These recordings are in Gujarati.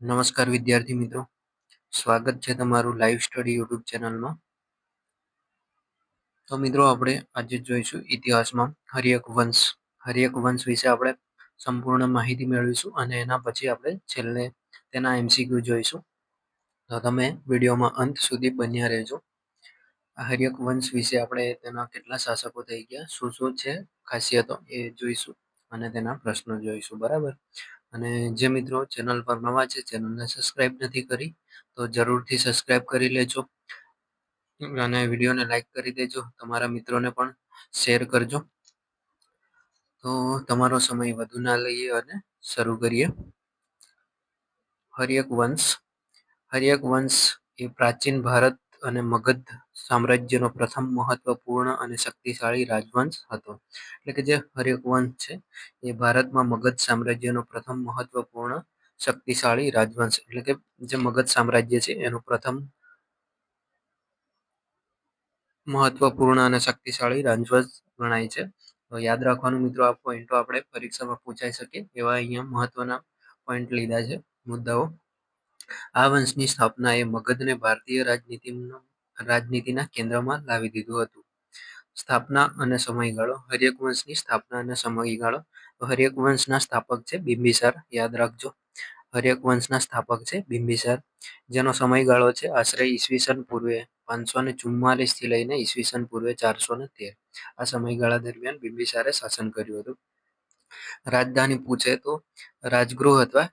નમસ્કાર વિદ્યાર્થી મિત્રો, સ્વાગત છે તમારું લાઈવ સ્ટડી યુટ્યુબ ચેનલમાં. તો મિત્રો આપણે આજે જોઈશું ઇતિહાસમાં હર્યક વંશ વિશે આપણે સંપૂર્ણ માહિતી મેળવીશું અને એના પછી આપણે છેલ્લે તેના MCQ જોઈશું. તો તમે વિડીયોમાં અંત સુધી બન્યા રહેજો. હર્યક વંશ વિશે આપણે તેના કેટલા શાસકો થઈ ગયા, શું શું છે ખાસિયતો એ જોઈશું અને તેના પ્રશ્નો જોઈશું. બરાબર. અને જે મિત્રો ચેનલ પર નવા છે, ચેનલને સબસ્ક્રાઇબ નથી કરી તો જરૂરથી સબસ્ક્રાઇબ કરી લેજો અને વિડીયોને લાઈક કરી દેજો. તમારા મિત્રોને પણ શેર કરજો. તો તમારો સમય વધુ ના લઈએ અને શરૂ કરીએ. હર્યક વંશ એ પ્રાચીન ભારત અને મગધ સામ્રાજ્યનો પ્રથમ મહત્વપૂર્ણ અને શક્તિશાળી રાજવંશ હતો. એટલે કે જે હર્યક વંશ છે એ ભારતમાં મગધ સામ્રાજ્યનો પ્રથમ મહત્વપૂર્ણ શક્તિશાળી રાજવંશ, એટલે કે જે મગધ સામ્રાજ્ય છે એનું પ્રથમ મહત્વપૂર્ણ અને શક્તિશાળી રાજવંશ ગણાય છે. તો યાદ રાખવાનું મિત્રો, આ પોઈન્ટો આપણે પરીક્ષામાં પૂછાઈ શકે એવા અહીંયા મહત્વના પોઈન્ટ લીધા છે, મુદ્દાઓ. આ વંશની સ્થાપના એ મગધને ભારતીય રાજનીતિના કેન્દ્રમાં લાવી દીધું હતું. સ્થાપના અને સમયગાળો. હર્યક વંશની સ્થાપના અને સમયગાળો. હર્યક વંશના સ્થાપક છે બિંબિસાર. યાદ રાખજો, હર્યક વંશના સ્થાપક છે બિંબિસાર, જેનો સમયગાળો છે આશરે ઈસવીસન પૂર્વે 544 થી લઈને ઈસવીસન પૂર્વે 413. આ સમયગાળા દરમિયાન બિંબિસારે શાસન કર્યું હતું. રાજધાની પૂછે તો રાજગૃહ અથવા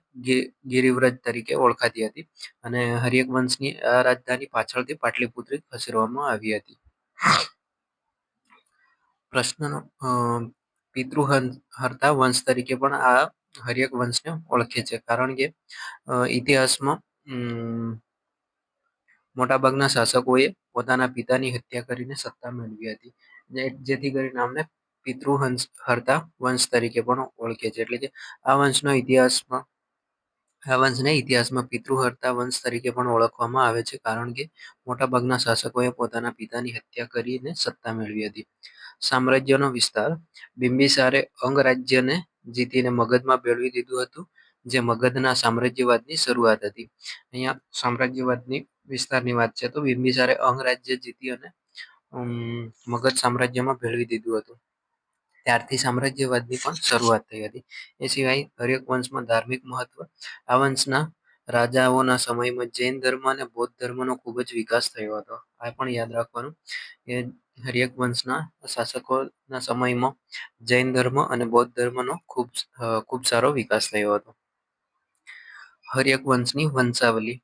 ગિરિવ્રજ તરીકે ઓળખાતી હતી અને હર્યક વંશની આ રાજધાની પાછળથી પાટલીપુત્ર ખસેડવામાં આવી હતી. પ્રશ્નનો પિતૃહર્તા વંશ તરીકે પણ આ હર્યક વંશને ઓળખે છે, કારણ કે ઇતિહાસમાં મોટાભાગના શાસકોએ પોતાના પિતાની હત્યા કરીને સત્તા મેળવી હતી, જેથી કરીને આમને પિતૃહર્તા વંશ તરીકે પણ ઓળખે છે. એટલે કે આ વંશને ઇતિહાસમાં પિતૃહર્તા વંશ તરીકે પણ ઓળખવામાં આવે છે, કારણ કે મોટાભાગના શાસકોએ પોતાના પિતાની હત્યા કરીને સત્તા મેળવી હતી. સામ્રાજ્યનો વિસ્તાર. બિંબિસારે અંગ રાજ્યને જીતીને મગધમાં ભેળવી દીધું હતું, જે મગધના સામ્રાજ્યવાદની શરૂઆત હતી. અહીંયા સામ્રાજ્યવાદની વિસ્તારની વાત છે તો બિંબિસારે અંગ રાજ્ય જીતી અને મગધ સામ્રાજ્યમાં ભેળવી દીધું હતું. ત્યારથી સામ્રાજ્યવાદની પણ શરૂઆત થઈ હતી. એ સિવાય હર્યક વંશમાં ધાર્મિક મહત્વ. આ વંશના રાજાઓના સમયમાં જૈન ધર્મ અને બૌદ્ધ ધર્મનો ખૂબ જ વિકાસ થયો હતો. આ પણ યાદ રાખવાનું કે હર્યક વંશના શાસકોના સમયમાં જૈન ધર્મ અને બૌદ્ધ ધર્મનો ખૂબ સારો વિકાસ થયો હતો. હર્યક વંશની વંશાવલી.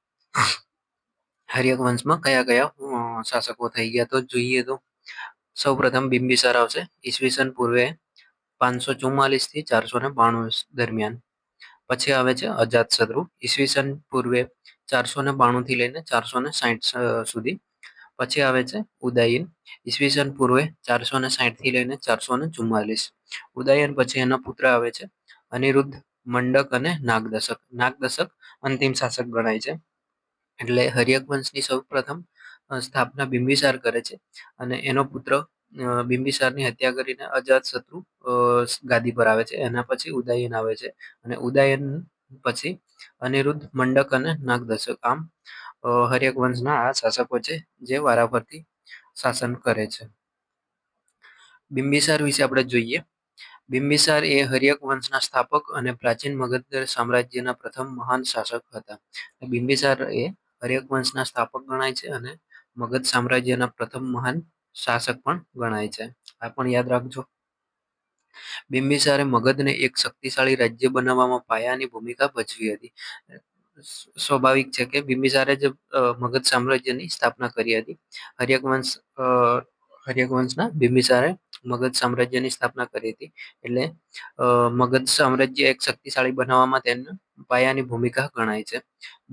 હર્યક વંશમાં કયા કયા શાસકો થઈ ગયા તો જોઈએ તો સૌપ્રથમ બિંબિસાર આવશે, ઈસવીસન પૂર્વે 544 થી 492 દરમિયાન. પછી આવે છે અજાતશત્રુ, ઈસવીસન પૂર્વે 492 થી લઈને 460 સુધી. પછી આવે છે ઉદયન, ઈસવીસન પૂર્વે 460 થી લઈને 444. ઉદયન પછી એના પુત્ર આવે છે અનિરુદ્ધ, મંડક અને નાગદશક. નાગદશક અંતિમ શાસક ગણાય છે. એટલે હર્યક વંશની સૌ પ્રથમ સ્થાપના બિંબિસાર કરે છે અને એનો પુત્ર બિંબિસારની હત્યા કરીને અજાતશત્રુ ગાદી પર આવે છે. એના પછી ઉદયન આવે છે અને ઉદયન પછી અનિરુદ્ધ, મંડક અને નાગદશક. આમ હર્યક વંશના આ શાસકો છે જે વારાફરતી શાસન કરે છે. બિંબિસાર વિશે આપણે જોઈએ. બિંબિસાર એ હર્યક વંશના સ્થાપક અને પ્રાચીન મગધ સામ્રાજ્યના પ્રથમ મહાન શાસક હતા. બિંબિસાર એ હર્યક વંશના સ્થાપક ગણાય છે અને મગધ સામ્રાજ્યના પ્રથમ મહાન શાસક પણ ગણાય છે. આ પણ યાદ રાખજો. બિંબિસારે મગધને એક શક્તિશાળી રાજ્ય બનાવવામાં પાયાની ભૂમિકા ભજવી હતી. સ્વાભાવિક છે કે બિંબિસારે જે મગધ સામ્રાજ્યની સ્થાપના કરી હતી. હર્યક વંશના બિંબિસારે મગધ સામ્રાજ્યની સ્થાપના કરી હતી. એટલે મગધ સામ્રાજ્ય એક શક્તિશાળી બનાવવામાં તેની પાયાની ભૂમિકા ગણાય છે.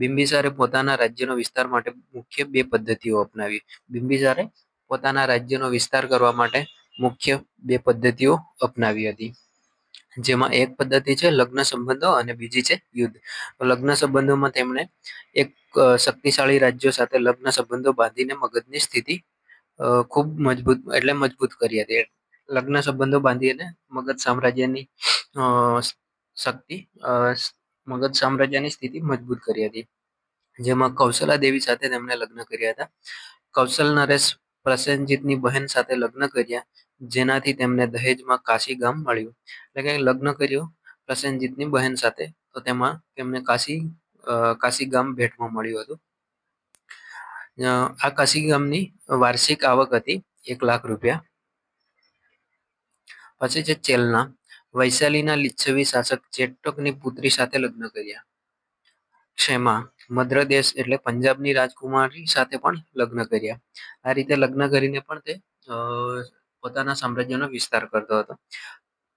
બિંબિસારે પોતાના રાજ્યનો વિસ્તાર માટે મુખ્ય બે પદ્ધતિઓ અપનાવી. બિંબિસારે પોતાના રાજ્યનો વિસ્તાર કરવા માટે મુખ્ય બે પદ્ધતિઓ અપનાવી હતી, જેમાં એક પદ્ધતિ છે લગ્ન સંબંધો અને બીજી છે યુદ્ધ. લગ્ન સંબંધોમાં તેમણે એક શક્તિશાળી રાજ્યો સાથે લગ્ન સંબંધો બાંધીને મગધની સ્થિતિ ખૂબ મજબૂત કરી હતી. લગ્ન સંબંધો બાંધીને મગધ સામ્રાજ્યની શક્તિ મગધ સામ્રાજ્યની સ્થિતિ મજબૂત કરી હતી, જેમાં કૌશલા દેવી સાથે તેમણે લગ્ન કર્યા હતા. કૌશલ નરેશ પ્રસેનજીતની બહેન સાથે લગ્ન કર્યા, જેનાથી તેમને દહેજમાં કાશી ગામ મળ્યું. એટલે કે લગ્ન કર્યું પ્રસેનજીતની બહેન સાથે, તો તેમાં તેમને કાશી ગામ ભેટમાં મળ્યું હતું. આ કાશી ગામની વાર્ષિક આવક હતી 1,00,000 રૂપિયા. પછી છે ચેલના. વૈશાલીના લીચ્છવી શાસક ચેટકની પુત્રી સાથે લગ્ન કર્યા. ક્ષેમા મદ્રદેશ એટલે પંજાબની રાજકુમારી સાથે પણ લગ્ન કર્યા. આ રીતે લગ્ન કરીને પણ તે પોતાના સામ્રાજ્યનો વિસ્તાર કરતો હતો.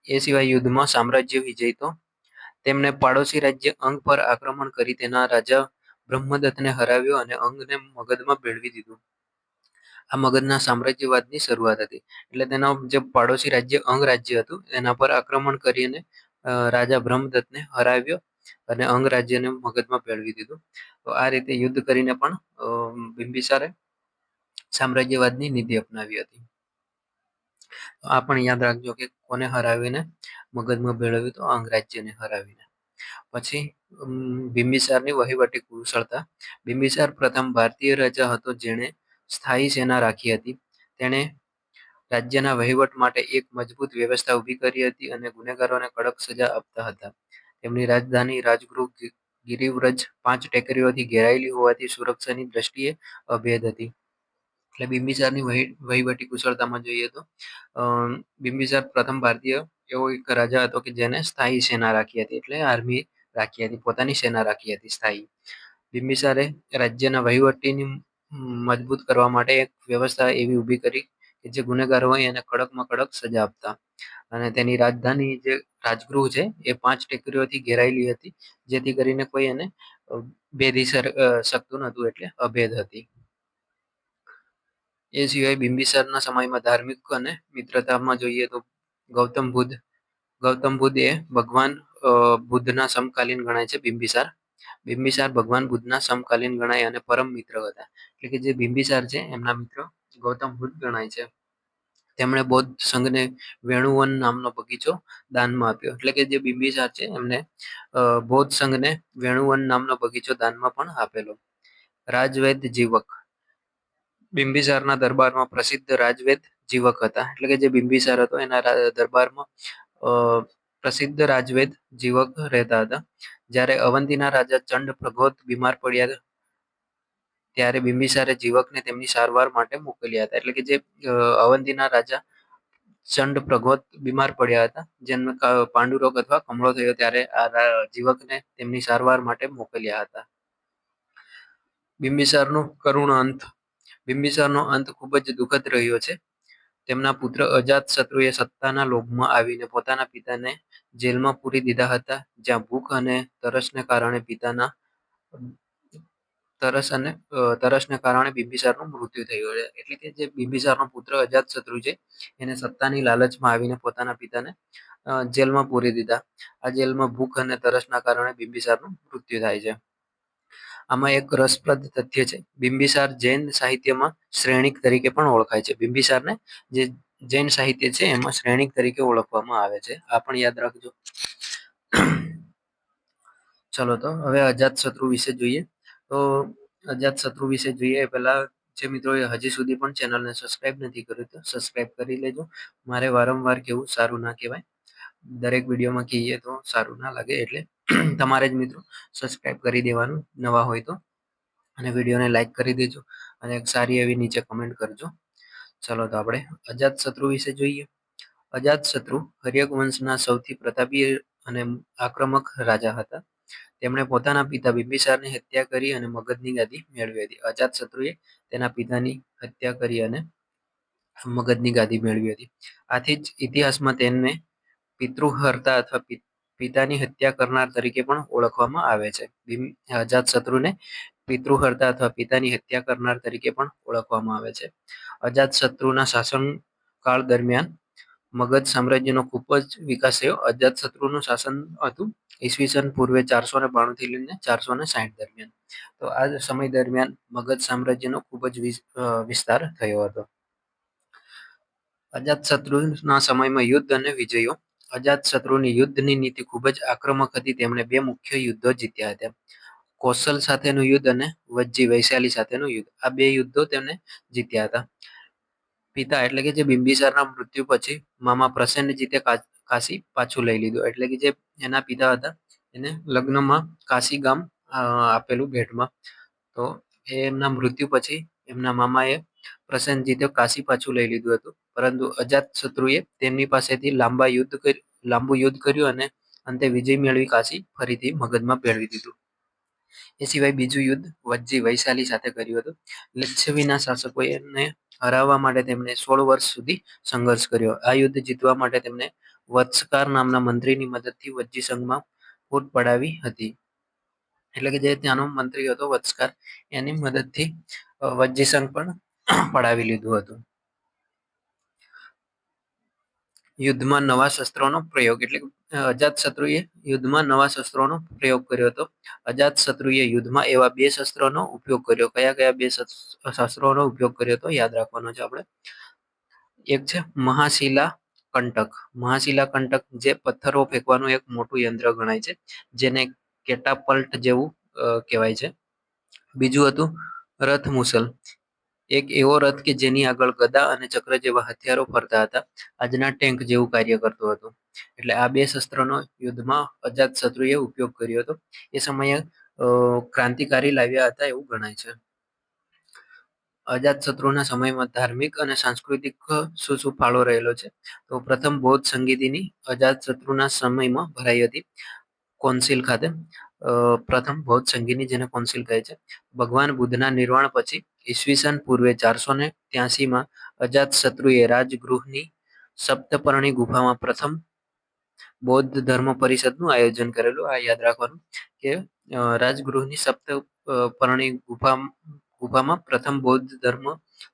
એ સિવાય યુદ્ધમાં સામ્રાજ્ય વિજયતો તેમણે પાડોશી રાજ્ય અંગ પર આક્રમણ કરી તેના રાજા બ્રહ્મદત્તને હરાવ્યો અને અંગને મગધમાં ભેળવી દીધું. આ મગધના સામ્રાજ્યવાદની શરૂઆત હતી. એટલે તેનો જે પાડોશી રાજ્ય અંગ રાજ્ય હતું એના પર આક્રમણ કરીને રાજા બ્રહ્મદત્તને હરાવ્યો અને અંગ રાજ્યને મગધમાં ભેળવી દીધું. તો આ રીતે યુદ્ધ કરીને પણ બિંબિસારે સામ્રાજ્યવાદની નીતિ અપનાવી હતી. આ પણ યાદ રાખજો કે કોને હરાવીને મગધમાં ભેળવ્યું, તો અંગ રાજ્યને હરાવીને. પછી બિંબિસારની વહીવટી કુશળતા. બિંબિસાર પ્રથમ ભારતીય રાજા હતો જેણે સ્થાયી સેના રાખી હતી. તેણે રાજ્યના વહીવટ માટે એક મજબૂત વ્યવસ્થા ઊભી કરી હતી અને ગુનેગારોને કડક સજા આપતા હતા. તેમની રાજધાની રાજગૃહ ગિરિવ્રજ 5 ટેકરીઓથી ઘેરાયેલી હોવાથી સુરક્ષાની દ્રષ્ટિએ અભેદ હતી. એટલે બિંબિસારની વહીવટી કુશળતામાં જોઈએ તો બિંબિસાર પ્રથમ ભારતીય એવો એક રાજા હતો કે જેને સ્થાયી સેના રાખી હતી, એટલે આર્મી રાખી હતી, પોતાની સેના રાખી હતી સ્થાયી. બિંબિસારે રાજ્યના વહીવટીની મજબૂત કરવા માટે એક વ્યવસ્થા એવી ઊભી કરી કે જે ગુનેગાર હોય એને કડકમાં કડક સજા આપતા. અને તેની રાજધાની જે રાજગૃહ છે એ 5 ટેકરીઓથી ઘેરાયેલી હતી, જેથી કરીને કોઈ એને ભેદી શકતું નહોતું, એટલે અભેદ હતી. એ સિવાય બિંબિસારના સમયમાં ધાર્મિક અને મિત્રતામાં જોઈએ તો ગૌતમ બુદ્ધ એ ભગવાન બુદ્ધના સમકાલીન ગણાય છે. બિંબિસાર ભગવાન બુદ્ધના સમકાલીન ગણાય અને પરમ મિત્ર હતા. એટલે કે જે બિંબિસાર છે એમના મિત્ર ગૌતમ બુદ્ધ ગણાય છે. તેમણે બૌદ્ધ સંઘને વેણુવન નામનો બગીચો દાનમાં આપ્યો. એટલે કે જે બિંબિસાર છે એમને બૌદ્ધ સંઘને વેણુવન નામનો બગીચો દાનમાં પણ આપેલો. રાજવૈદ જીવક. બિંબિસારના દરબારમાં પ્રસિદ્ધ રાજવૈદ જીવક હતા. એટલે કે જે બિંબિસાર હતો એના દરબારમાં પ્રસિદ્ધ રાજવૈદ જીવક રહેતા હતા. જ્યારે અવંતીના રાજા ચંડ પ્રગોત બીમાર પડ્યા ત્યારે બિંબિસારે જીવકને તેમની સારવાર માટે મોકલ્યા હતા. એટલે કે જે અવંતીના રાજા ચંડ પ્રગોત બીમાર પડ્યા હતા, જેમને પાંડુરોગ અથવા કમળો થયો, ત્યારે આ જીવકને તેમની સારવાર માટે મોકલ્યા હતા. બિંબિસારનો કરુણ અંત. બિંબિસારનો અંત ખૂબ જ દુઃખદ રહ્યો છે. તેમના પુત્ર અજાતશત્રુએ સત્તાના લોભમાં આવીને પોતાના પિતાને જેલમાં પૂરી દીધા હતા, જ્યાં ભૂખ અને તરસને કારણે બિંબિસારનું મૃત્યુ થયું. એટલે કે જે બિંબિસારનો પુત્ર અજાતશત્રુ છે એને સત્તાની લાલચમાં આવીને પોતાના પિતાને જેલમાં પૂરી દીધા. આ જેલમાં ભૂખ અને તરસના કારણે બિંબિસારનું મૃત્યુ થાય છે. આમાં એક રસપ્રદ તથ્ય છે. બિંબિસાર જૈન સાહિત્યમાં શ્રેણિક તરીકે પણ ઓળખાય છે. બિંબિસારને જે જૈન સાહિત્ય છે એમાં શ્રેણિક તરીકે ઓળખવામાં આવે છે. આ પણ યાદ રાખજો. ચલો તો હવે અજાતશત્રુ વિશે જોઈએ. તો અજાતશત્રુ વિશે જોઈએ પહેલા જે મિત્રોએ હજી સુધી પણ ચેનલને સબસ્ક્રાઇબ નથી કર્યું તો સબસ્ક્રાઇબ કરી લેજો. મારે વારંવાર કેવું સારું ના કહેવાય, દરેક વિડીયોમાં કહીએ તો સારું ના લાગે, એટલે તમારે જ મિત્રો સબસ્ક્રાઇબ કરી દેવાનું નવા હોય તો, અને વિડીયોને લાઈક કરી દેજો અને એક સારી એવી નીચે કમેન્ટ કરજો. ચલો તો આપણે અજાતશત્રુ વિશે જોઈએ. અજાતશત્રુ હર્યક વંશના સૌથી પ્રતાપી અને આક્રમક રાજા હતા. તેમણે પોતાના પિતા બિંબિસારની હત્યા કરી અને મગધની ગાદી મેળવી હતી. અજાતશત્રુએ તેના પિતાની હત્યા કરી અને મગધની ગાદી મેળવી હતી. આથી જ ઇતિહાસમાં તેમને પિતૃહર્તા અથવા પિતાની હત્યા કરનાર તરીકે પણ ઓળખવામાં આવે છે. અજાતશત્રુને પિતૃહર્તા અથવા પિતાની હત્યા કરનાર તરીકે પણ ઓળખવામાં આવે છે. અજાતશત્રુના શાસનકાળ દરમિયાન મગધ સામ્રાજ્યનો ખૂબ જ વિકાસ થયો. અજાતશત્રુનું શાસન હતું ઈસવીસન પૂર્વે 492 થી લઈને 460 દરમિયાન. તો આ સમય દરમિયાન મગધ સામ્રાજ્યનો ખૂબ જ વિસ્તાર થયો હતો. અજાતશત્રુના સમયમાં યુદ્ધ અને વિજયો. અજાતશત્રુની યુદ્ધની નીતિ ખૂબ જ આક્રમક હતી. તેમણે બે મુખ્ય યુદ્ધો જીત્યા હતા. કૌશલ સાથેનું યુદ્ધ અને વજ્જી વૈશાલી સાથેનું યુદ્ધ. આ બે યુદ્ધો તેમણે જીત્યા હતા. પિતા એટલે કે જે બિંબિસારના મૃત્યુ પછી મામા પ્રસેનજીતે કાશી પાછું લઈ લીધું. એટલે કે જે એના પિતા હતા એને લગ્નમાં કાશી ગામ આપેલું ભેટમાં. તો એમના મૃત્યુ પછી એમના મામાએ પ્રસેનજીતે કાશી પાછું લઈ લીધું હતું. પરંતુ અજાતશત્રુએ તેમની પાસેથી લાંબુ યુદ્ધ કર્યું અને અંતે વિજય મેળવી કાશી ફરીથી મગજમાં ભેળવી દીધું. એ સિવાય બીજું યુદ્ધ વજ્જી વૈશાલી સાથે કર્યું હતું. લિચ્છવીના શાસકોએ હરાવવા માટે તેમણે 16 વર્ષ સુધી સંઘર્ષ કર્યો. આ યુદ્ધ જીતવા માટે તેમણે વત્સકાર નામના મંત્રીની મદદથી વજ્જી સંઘમાં ફૂટ પડાવી હતી. એટલે કે જે ત્યાંનો મંત્રી હતો વત્સકાર, એની મદદથી વજ્જી સંઘ પણ પડાવી લીધું હતું. યુદ્ધમાં નવા શસ્ત્રોનો પ્રયોગ એટલે અજાતશત્રુએ યુદ્ધમાં નવા શસ્ત્રોનો પ્રયોગ કર્યો હતો. અજાતશત્રુએ યુદ્ધમાં એવા બે શસ્ત્રોનો ઉપયોગ કર્યો. કયા કયા બે શસ્ત્રોનો ઉપયોગ કર્યો તો યાદ રાખવાનો છે આપણે. એક છે મહાશિલા કંટક. મહાશિલા કંટક જે પથ્થરો ફેંકવાનું એક મોટું યંત્ર ગણાય છે, જેને કેટાપલ્ટ જેવું કહેવાય છે. બીજું હતું રથ મુસલ. એક એવો રથ કે જેની આગળ ગદા અને ચક્ર જેવા હથિયારો ફરતા હતા. આજના ટેન્ક જેવું કાર્ય કરતું હતું. એટલે આ બે શસ્ત્રોનો યુદ્ધમાં અજાતશત્રુએ ઉપયોગ કર્યો હતો. એ સમયે ક્રાંતિકારી લાવ્યા હતા એવું ગણાય છે. અજાતશત્રુના સમયમાં ધાર્મિક અને સાંસ્કૃતિક શું ફાળો રહેલો છે? તો પ્રથમ બૌદ્ધ સંગીતની અજાતશત્રુના સમયમાં ભરાઈ હતી કોન્સિલ ખાતે. પ્રથમ બૌદ્ધ સંગીતની જેને કોન્સિલ કહે છે. ભગવાન બુદ્ધના નિર્વાણ પછી ઈસવીસન પૂર્વે 483માં અજાતશત્રુએ રાજગૃહની સપ્તપર્ણી ગુફામાં પ્રથમ બૌદ્ધ ધર્મ પરિષદનું આયોજન કરેલું. આ યાદ રાખવાનું કે રાજગૃહની સપ્તપર્ણી ગુફામાં પ્રથમ બૌદ્ધ ધર્મ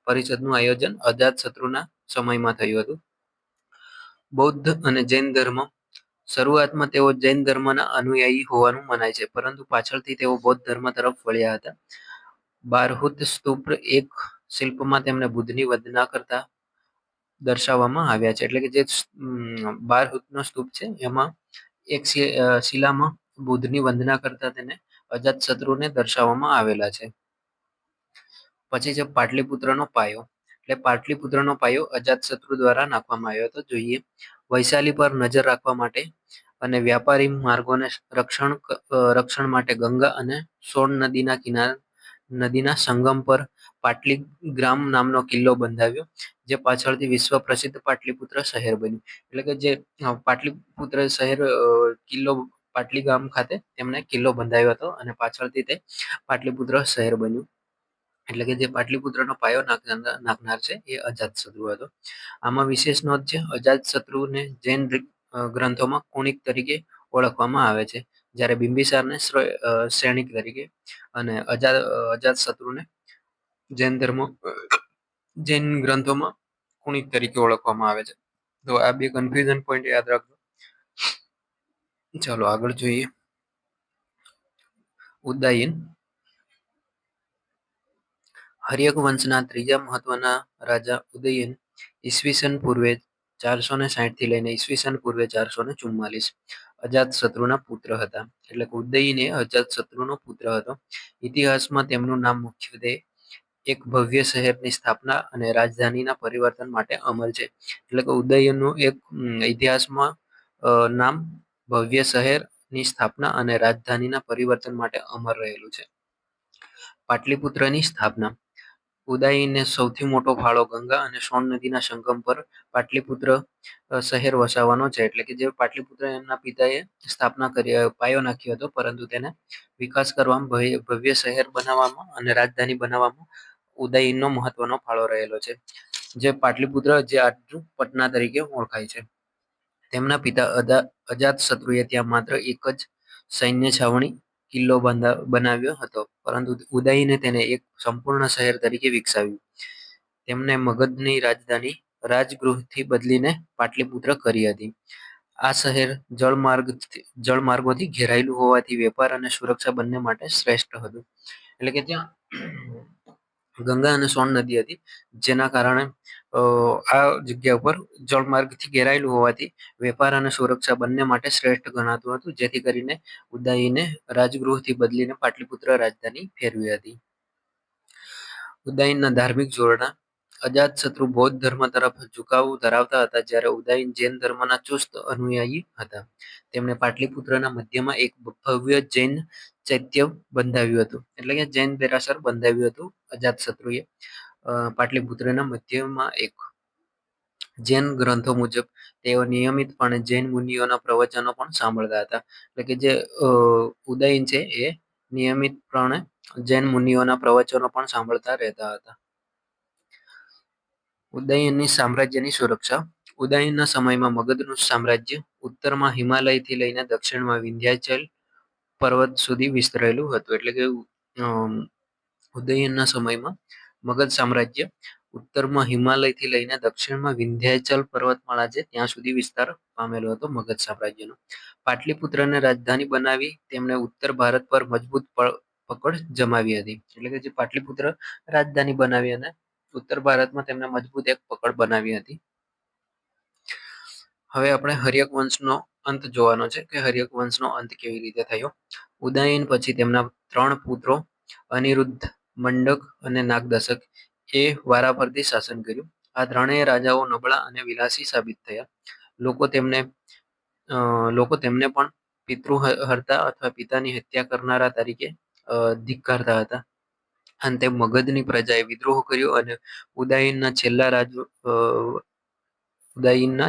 પરિષદનું આયોજન અજાતશત્રુના સમયમાં થયું હતું. બૌદ્ધ અને જૈન ધર્મ. શરૂઆતમાં તેઓ જૈન ધર્મના અનુયાયી હોવાનું મનાય છે, પરંતુ પાછળથી તેઓ બૌદ્ધ ધર્મ તરફ વળ્યા હતા. બારહુત સ્તૂપ એક શિલ્પમાં તેમને બુદ્ધની વંદના કરતા દર્શાવવામાં આવ્યા છે. એટલે કે જે બારહુતનો સ્તૂપ છે એમાં એક શિલામાં બુદ્ધની વંદના કરતા તેને અજાતશત્રુને દર્શાવવામાં આવેલા છે. પછી છે પાટલીપુત્રનો પાયો. એટલે પાટલીપુત્રનો પાયો અજાતશત્રુ દ્વારા નાખવામાં આવ્યો હતો. જોઈએ વૈશાલી પર નજર રાખવા માટે અને વ્યાપારી માર્ગોને રક્ષણ માટે ગંગા અને સોન નદીના સંગમ પર પાટલીગ્રામ નામનો કિલ્લો બંધાવ્યો, જે પાછળથી વિશ્વ પ્રસિદ્ધ પાટલીપુત્ર શહેર બન્યું. એટલે કે જે પાટલીપુત્ર શહેર કિલ્લો પાટલીગામ ખાતે તેમણે કિલ્લો બંધાવ્યો હતો અને પાછળથી તે પાટલીપુત્ર શહેર બન્યું. એટલે કે જે પાટલીપુત્રનો પાયો નાખનાર છે એ અજાતશત્રુ હતો. આમાં વિશેષ નોંધ છે, અજાતશત્રુને જૈન ગ્રંથોમાં કુણિક તરીકે ઓળખવામાં આવે છે, જ્યારે બિંબિસારને સૈનિક તરીકે અને અજાતશત્રુને જૈન ગ્રંથોમાં કુણિક તરીકે ઓળખવામાં આવે છે. તો આ બે કન્ફ્યુઝન પોઈન્ટ યાદ રાખજો. ચાલો આગળ જોઈએ. ઉદયન. હર્યક વંશના ત્રીજા મહત્વના રાજા ઉદયન ઈસવીસન પૂર્વે 460 થી લઈને ઈસવીસન પૂર્વે 444 અજાતશત્રુના પુત્ર હતા. એટલે કે ઉદયન એ અજાતશત્રુનો પુત્ર હતો. ઇતિહાસમાં તેમનું નામ મુખ્યત્વે એક ભવ્ય શહેરની સ્થાપના અને રાજધાનીના પરિવર્તન માટે અમર છે. એટલે કે ઉદયનનું એક ઇતિહાસમાં નામ ભવ્ય શહેરની સ્થાપના અને રાજધાનીના પરિવર્તન માટે અમર રહેલું છે. પાટલીપુત્રની સ્થાપના. ઉદયને સૌથી મોટો ફાળો ગંગા અને સોન નદીના સંગમ પર પાટલીપુત્ર શહેર વસાવવાનો છે. એટલે કે જે પાટલીપુત્ર એમના પિતાએ સ્થાપના કરી પાયો નાખ્યો હતો, પરંતુ તેને વિકાસ કરવામાં ભવ્ય શહેર બનાવવામાં અને રાજધાની બનાવવામાં ઉદયનનો મહત્વનો ફાળો રહેલો છે. જે પાટલીપુત્ર જે આજનું પટના તરીકે ઓળખાય છે. તેમના પિતા અજાતશત્રુએ ત્યાં માત્ર એક જ સૈન્ય છાવણી કિલ્લો બનાવ્યો હતો, પરંતુ ઉદયને તેને એક સંપૂર્ણ શહેર તરીકે વિકસાવ્યું. તેમને મગધની રાજધાની રાજગૃહથી બદલીને પાટલીપુત્ર કરી હતી. આ શહેર જળમાર્ગોથી ઘેરાયેલું હોવાથી વેપાર અને સુરક્ષા બંને માટે શ્રેષ્ઠ હતું. એટલે કે ત્યાં ગંગા અને સોન નદી હતી, જેના કારણે આ જગ્યા ઉપર જળમાર્ગથી ઘેરાયેલું હોવાથી વેપાર અને સુરક્ષા બંને માટે શ્રેષ્ઠ ગણાતું હતું, જેથી કરીને ઉદયને રાજગૃહથી બદલીને પાટલીપુત્ર રાજધાની ફેરવી હતી. ઉદયનના ધાર્મિક જોડણા અજાતશત્રુ બૌદ્ધ ધર્મ તરફ ઝુકાવ ધરાવતા હતા, જ્યારે ઉદયન જૈન ધર્મના ચુસ્ત અનુયાયી હતા. તેમણે પાટલીપુત્રના મધ્યમાં એક ભવ્ય જૈન ચૈત્ય બંધાવ્યું હતું, એટલે કે જૈન દેરાસર બંધાવ્યું હતું અજાતશત્રુએ. પાટલીપુત્રના મધ્યમાં એક જૈન ગ્રંથો મુજબ તેઓ નિયમિતપણે જૈન મુનિઓના પ્રવચનો પણ સાંભળતા હતા. એટલે કે જે ઉદયન છે એ નિયમિતપણે જૈન મુનિઓના પ્રવચનો પણ સાંભળતા રહેતા હતા. ઉદયનની સામ્રાજ્યની સુરક્ષા ઉદયનના સમયમાં મગધનું સામ્રાજ્ય ઉત્તરમાં હિમાલયથી લઈને દક્ષિણમાં વિંધ્યાચલ પર્વત સુધી વિસ્તરેલું હતું. એટલે કે ઉદયનના સમયમાં મગધ સામ્રાજ્ય ઉત્તરમાં હિમાલયથી લઈને દક્ષિણમાં વિંધ્યાચલ પર્વતમાળા છે ત્યાં સુધી વિસ્તાર પામેલો હતો મગધ સામ્રાજ્યનો. પાટલીપુત્રને રાજધાની બનાવી તેમણે ઉત્તર ભારત પર મજબૂત પકડ જમાવી હતી. એટલે કે જે પાટલીપુત્ર રાજધાની બનાવી અને ઉત્તર ભારતમાં તેમણે મજબૂત એક પકડ બનાવી હતી. હવે આપણે હર્યક વંશનો અંત જોવાનો છે કે હર્યક વંશનો અંત કેવી રીતે થયો. ઉદયન પછી તેમના 3 પુત્રો અનિરુદ્ધ, મંડક અને નાગદશક એ વારાફરતી શાસન કર્યું. આ ત્રણેય રાજાઓ નબળા અને વિલાસી સાબિત થયા. લોકો તેમને પણ પિતૃહર્તા અથવા પિતાની હત્યા કરનારા તરીકે ધિક્કારતા હતા. અંતે મગધની પ્રજાએ વિદ્રોહ કર્યો અને ઉદયનના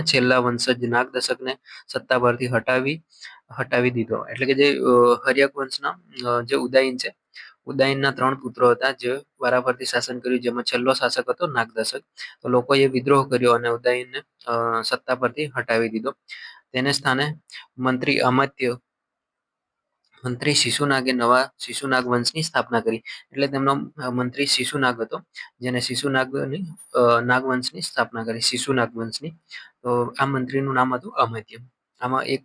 છેલ્લા વંશજ નાગદશકને સત્તા પરથી હટાવી દીધો. એટલે કે જે હર્યક વંશના જે ઉદયન છે, ઉદયનના 3 પુત્રો હતા જે વારાફરતી શાસન કર્યું, જેમાં છેલ્લો શાસક હતો નાગદશક. તો લોકોએ વિદ્રોહ કર્યો અને ઉદયનને સત્તા પરથી હટાવી દીધો. તેને સ્થાને મંત્રી શિશુનાગે નવા શિશુનાગ વંશની સ્થાપના કરી. એટલે તેમનો મંત્રી શિશુનાગ હતો, જેને નાગવંશની સ્થાપના કરી, શિશુનાગ વંશની. તો આ મંત્રીનું નામ હતું અમાત્ય. આમાં એક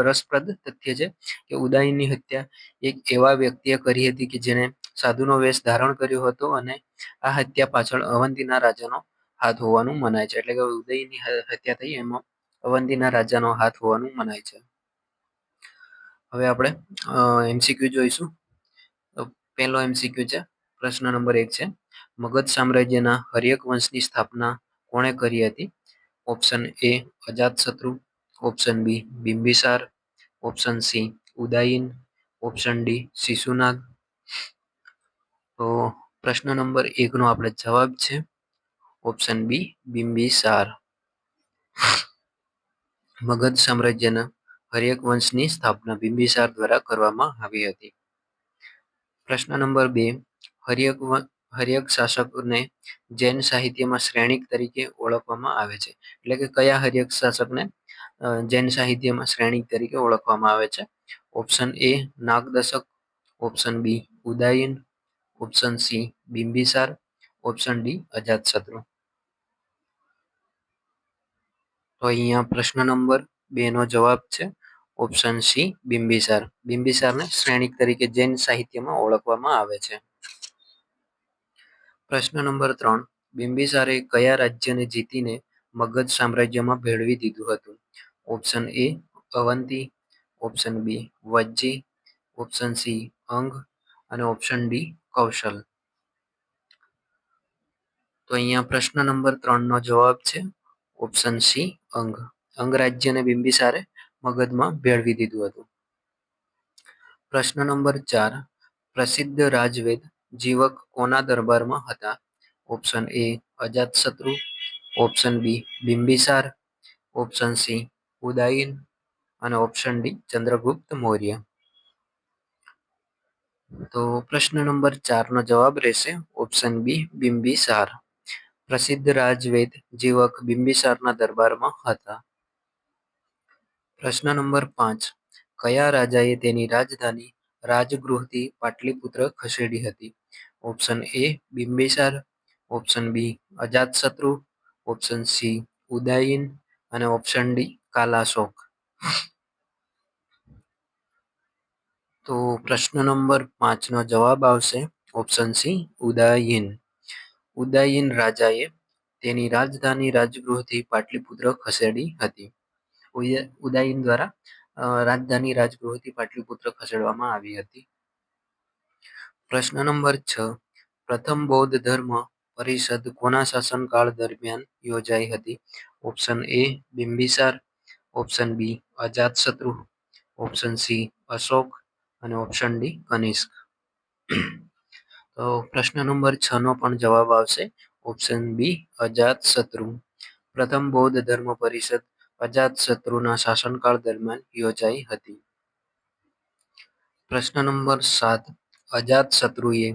રસપ્રદ તથ્ય છે કે ઉદયનની હત્યા એક એવા વ્યક્તિએ કરી હતી કે જેને સાધુનો વેશ ધારણ કર્યો હતો, અને આ હત્યા પાછળ અવંતીના રાજાનો હાથ હોવાનું મનાય છે. એટલે કે ઉદયનની હત્યા થઈ એમાં અવંતીના રાજાનો હાથ હોવાનું મનાય છે. હવે આપણે એમસીક્યુ જોઈશું. તો પહેલો એમસીક્યુ છે, પ્રશ્ન નંબર 1 છે, મગધ સામ્રાજ્યના હર્યક વંશની સ્થાપના કોણે કરી હતી? Option A Ajatashatru, option B Bimbisara, option C Udayan, option D Shishunaga. તો પ્રશ્ન નંબર 1 નો આપણે જવાબ છે ઓપ્શન બી બિંબિસાર. મગધ સામ્રાજ્યના હર્યક વંશની સ્થાપના બિંબિસાર દ્વારા કરવામાં આવી હતી. પ્રશ્ન નંબર 2, હર્યક શાસકને જૈન સાહિત્યમાં શ્રેણિક તરીકે ઓળખવામાં આવે છે. એટલે કે કયા હર્યક શાસકને જૈન સાહિત્યમાં શ્રેણિક તરીકે ઓળખવામાં આવે છે? Option A Nagadashaka, option B Udayan, option C Bimbisara, option D Ajatashatru. તો અહીંયા પ્રશ્ન નંબર 2 નો જવાબ છે ઓપ્શન સી બિંબિસાર. બિંબિસારને શ્રેણિક તરીકે જૈન સાહિત્યમાં ઓળખવામાં આવે છે. પ્રશ્ન નંબર 3, બિંબિસારે કયા રાજ્યને જીતીને મગધ સામ્રાજ્યમાં ભેળવી દીધું હતું? Option A Avanti, option B Vajji, option C Anga અને ઓપ્શન ડી કૌશલ. તો અહીંયા પ્રશ્ન નંબર 3 નો જવાબ છે ઓપ્શન સી અંગ. અંગ રાજ્યને બિંબિસારે મગધમાં ભેળવી દીધું હતું. પ્રશ્ન નંબર 4, પ્રસિદ્ધ રાજવેદ જીવક કોના દરબારમાં હતા? Option A Ajatashatru, option B Bimbisara, option C Udayan અને ઓપ્શન ડી ચંદ્રગુપ્ત મૌર્ય. તો પ્રશ્ન નંબર 4 નો જવાબ રહેશે ઓપ્શન બી બિંબિસાર. પ્રસિદ્ધ રાજવેદ જીવક બિંબિસારના દરબારમાં હતા. પ્રશ્ન નંબર 5, કયા રાજાએ તેની રાજધાની રાજગૃહથી પાટલીપુત્ર ખસેડી હતી? Option A Bimbisara, option B Ajatashatru, option C Udayan અને ઓપ્શન ડી કાલાશોક. તો પ્રશ્ન નંબર 5 નો જવાબ આવશે ઓપ્શન સી ઉદયન. ઉદયન રાજાએ તેની રાજધાની રાજગૃહથી પાટલીપુત્ર ખસેડી હતી. ઉદયન દ્વારા રાજધાની રાજગૃહથી પાટલીપુત્ર ખસેડવામાં આવી હતી. પ્રશ્ન નંબર 6. પ્રથમ બૌદ્ધ ધર્મ પરિષદ કોના શાસનકાળ દરમિયાન યોજાઈ હતી? Option A Bimbisara, option B Ajatashatru, option C Ashoka અને ઓપ્શન ડી કનિષ્ક. તો પ્રશ્ન નંબર 6 નો પણ જવાબ આવશે ઓપ્શન બી અજાતશત્રુ. પ્રથમ બૌદ્ધ ધર્મ પરિષદ અજાતશત્રુના શાસનકાળ દરમિયાન યોજાઈ હતી. પ્રશ્ન નંબર 7. અજાતશત્રુએ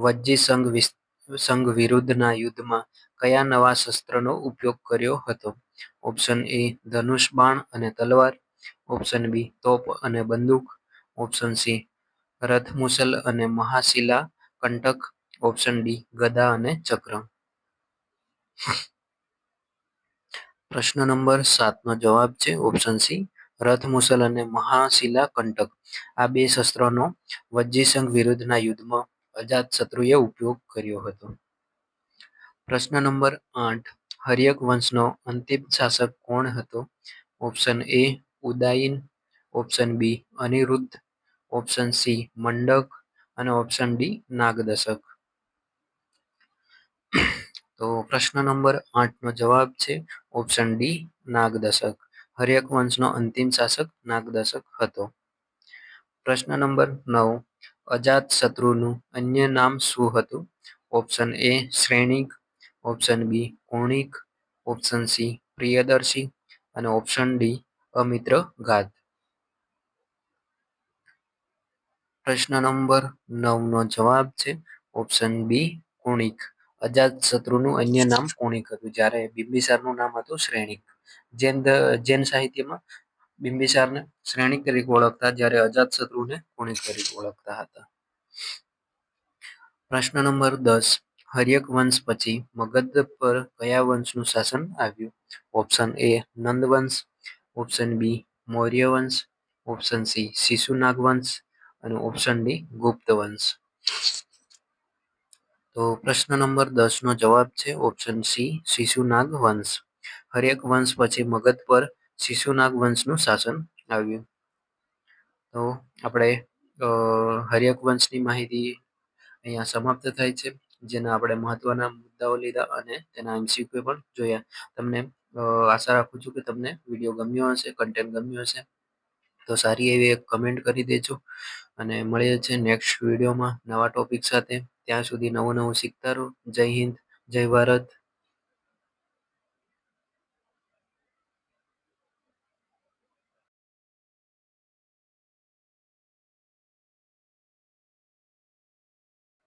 વજ્જી સંઘ વિરુદ્ધના યુદ્ધમાં કયા નવા શસ્ત્રનો ઉપયોગ કર્યો હતો? ઓપ્શન એ ધનુષ બાણ અને તલવાર, ઓપ્શન બી તોપ અને બંદૂક, ઓપ્શન સી રથમુસલ અને મહાશિલા કંટક, ઓપ્શન ડી ગદા અને ચક્ર. પ્રશ્ન નંબર 7 નો જવાબ છે ઓપ્શન સી રથમુસલ અને મહાશિલા કંટક. આ બે શસ્ત્રોનો વજ્જી સંઘ વિરુદ્ધના યુદ્ધમાં અજાતશત્રુએ ઉપયોગ કર્યો હતો. પ્રશ્ન નંબર 8. હર્યક વંશનો અંતિમ શાસક કોણ હતો? Option A Udayin, option B Aniruddha, option C Mandak અને ઓપ્શન ડી નાગદશક. તો પ્રશ્ન નંબર 8 નો જવાબ છે ઓપ્શન ડી નાગદશક. હર્યક વંશનો અંતિમ શાસક નાગદશક હતો. પ્રશ્ન નંબર 9. અજાતશત્રુનું અન્ય નામ શું હતું? Option A Shrenik, option B Konik, option C Priyadarshi અને ઓપ્શન ડી અમિત્રઘાત. પ્રશ્ન નંબર 9 નો જવાબ છે ઓપ્શન બી કોણિક. અજાતશત્રુનું અન્ય નામ કોણિક હતું, જ્યારે બિંબિસારનું નામ હતું શ્રેણિક. જૈન સાહિત્યમાં બિંબિસારને શ્રેણિક તરીકે ઓળખતા, જ્યારે અજાતશત્રુને કોણિક તરીકે ઓળખતા હતા. પ્રશ્ન નંબર 10. હર્યક વંશ પછી મગધ પર કયા વંશનું શાસન આવ્યું? ઓપ્શન એ નંદ વંશ, ઓપ્શન બી મૌર્ય વંશ, ઓપ્શન સી શિશુનાગ વંશ અને ઓપ્શન ડી ગુપ્ત વંશ. તો પ્રશ્ન નંબર 10 નો જવાબ છે ઓપ્શન સી શિશુનાગ વંશ. હર્યક વંશ પછી મગધ પર શિશુનાગ વંશનું શાસન આવ્યું. તો આપણે હર્યક વંશની માહિતી અહીંયા સમાપ્ત થાય છે, જેના આપણે મહત્વના મુદ્દાઓ લીધા અને તેના MCQ પણ જોયા. તમને આશા રાખું છું કે તમને વિડીયો ગમ્યો હશે, કન્ટેન્ટ ગમ્યું હશે. તો સારી એવી એક કમેન્ટ કરી દેજો અને મળીએ છે નેક્સ્ટ વિડીયોમાં નવા ટોપિક સાથે. ત્યાં સુધી નવું શીખતા રહો. જય હિન્દ, જય ભારત.